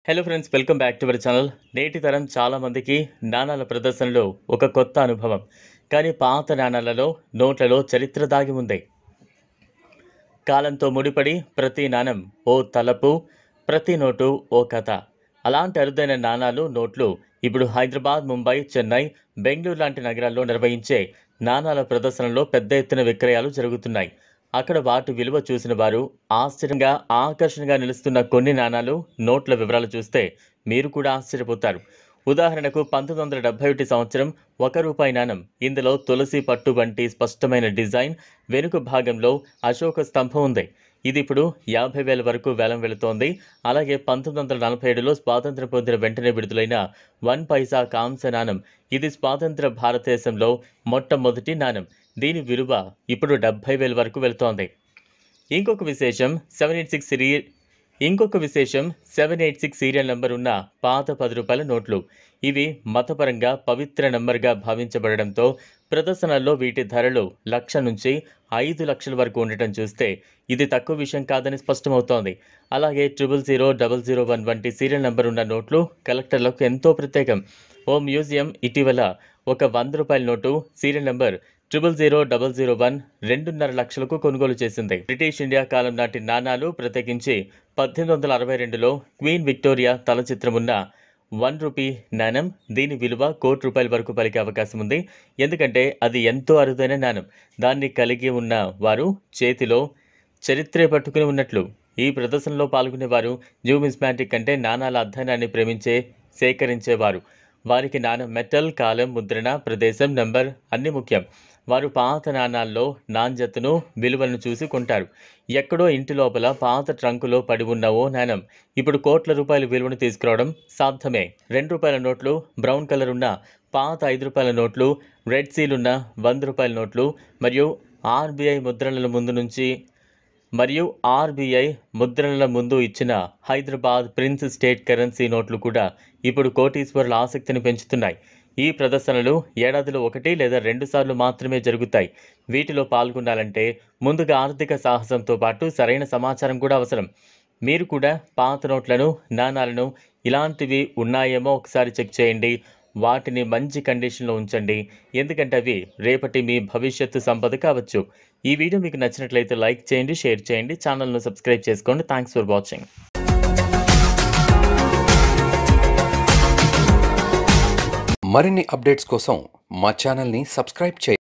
Hello friends, welcome back to our channel. నేటి తరం చాలా మందికి నాణాల ప్రదర్శనలో ఒక కొత్త అనుభవం. కానీ పాత నాణాలలో, నోట్లలో చరిత్ర దాగి ఉంది. కాలంతో ముడిపడి ప్రతి నాణం ఓ తలపు, ప్రతి నోటు ఓ కథ. అలాంటి అరుదైన నాణాలు, నోట్లు ఇప్పుడు హైదరాబాద్, ముంబై, చెన్నై, బెంగళూరు లాంటి నగరాల్లో నిర్వహించే నాణాల ప్రదర్శనలో పెద్ద ఎత్తున విక్రయాలు జరుగుతున్నాయి. అక్కడ వాటి విలువ చూసిన వారు ఆశ్చర్యంగా, ఆకర్షణగా నిలుస్తున్న కొన్ని నాణాలు, నోట్ల వివరాలు చూస్తే మీరు కూడా ఆశ్చర్యపోతారు. ఉదాహరణకు 1971 సంవత్సరం ₹1 నాణం. ఇందులో తులసి పట్టు వంటి స్పష్టమైన డిజైన్, వెనుక భాగంలో అశోక స్తంభం ఉంది. ఇది ఇప్పుడు 50,000 వరకు వేలం వెళుతోంది. అలాగే 1947లో స్వాతంత్ర్యం పొందిన వెంటనే విడుదలైన 1 పైసా కాంస్య నాణం. ఇది స్వాతంత్ర భారతదేశంలో మొట్టమొదటి నాణం. దీని విలువ ఇప్పుడు 70,000 వరకు వెళుతోంది. ఇంకొక విశేషం 786 సీరియల్ నంబర్ ఉన్న పాత ₹10 నోట్లు. ఇవి మతపరంగా పవిత్ర నంబర్గా భావించబడడంతో ప్రదర్శనల్లో వీటి ధరలు 1,00,000 నుంచి 5,00,000 వరకు ఉండటం చూస్తే ఇది తక్కువ విషయం కాదని స్పష్టమవుతోంది. అలాగే 000001 వంటి సీరియల్ నంబర్ ఉన్న నోట్లు కలెక్టర్లకు ఎంతో ప్రత్యేకం. ఓ మ్యూజియం ఇటీవల ఒక ₹100 నోటు సీరియల్ నంబర్ 000001 2.5 లక్షలకు కొనుగోలు చేసింది. బ్రిటిష్ ఇండియా కాలం నాటి నాణాలు, ప్రత్యేకించి 1862లో క్వీన్ విక్టోరియా తల చిత్రమున్న ₹1 నాణం. దీని విలువ ₹1,00,00,000 వరకు పలికే అవకాశం ఉంది. ఎందుకంటే అది ఎంతో అరుదైన నాణం. దాన్ని కలిగి ఉన్న వారు చేతిలో చరిత్రే పట్టుకుని ఉన్నట్లు. ఈ ప్రదర్శనలో పాల్గొనేవారు న్యూమిస్మాటిక్ అంటే నాణాల అధ్యయనాన్ని సేకరించేవారు. వారికి నాణం మెటల్, కాలం, ముద్రణ, ప్రదేశం, నంబర్ అన్నీ ముఖ్యం. వారు పాత నాణాల్లో నాణ్యతను, విలువలను చూసి కొంటారు. ఎక్కడో ఇంటి లోపల పాత ట్రంకులో పడి ఉన్న ఓ నాణం ఇప్పుడు కోట్ల రూపాయల విలువను తీసుకురావడం సాధ్యమే. ₹2 నోట్లు, బ్రౌన్ కలర్ ఉన్న పాత ₹5 నోట్లు, రెడ్ సీల్ ఉన్న ₹100 నోట్లు మరియు ఆర్బీఐ ముద్రణల ముందు ఇచ్చిన హైదరాబాద్ ప్రిన్స్ స్టేట్ కరెన్సీ నోట్లు కూడా ఇప్పుడు కోటీశ్వరుల ఆసక్తిని పెంచుతున్నాయి. ఈ ప్రదర్శనలు ఏడాదిలో 1 లేదా 2 సార్లు మాత్రమే జరుగుతాయి. వీటిలో పాల్గొనాలంటే ముందుగా ఆర్థిక సాహసంతో పాటు సరైన సమాచారం కూడా అవసరం. మీరు కూడా పాత నోట్లను, నాణాలను ఇలాంటివి ఉన్నాయేమో ఒకసారి చెక్ చేయండి. వాటిని మంచి కండిషన్లో ఉంచండి. ఎందుకంటే అవి రేపటి మీ భవిష్యత్తు సంపద కావచ్చు. ఈ వీడియో మీకు నచ్చినట్లయితే లైక్ చేయండి, షేర్ చేయండి, ఛానల్ను సబ్స్క్రైబ్ చేసుకోండి. Thanks for watching. మరిన్ని అప్డేట్స్ కోసం మా ఛానల్ని సబ్స్క్రైబ్ చేయండి.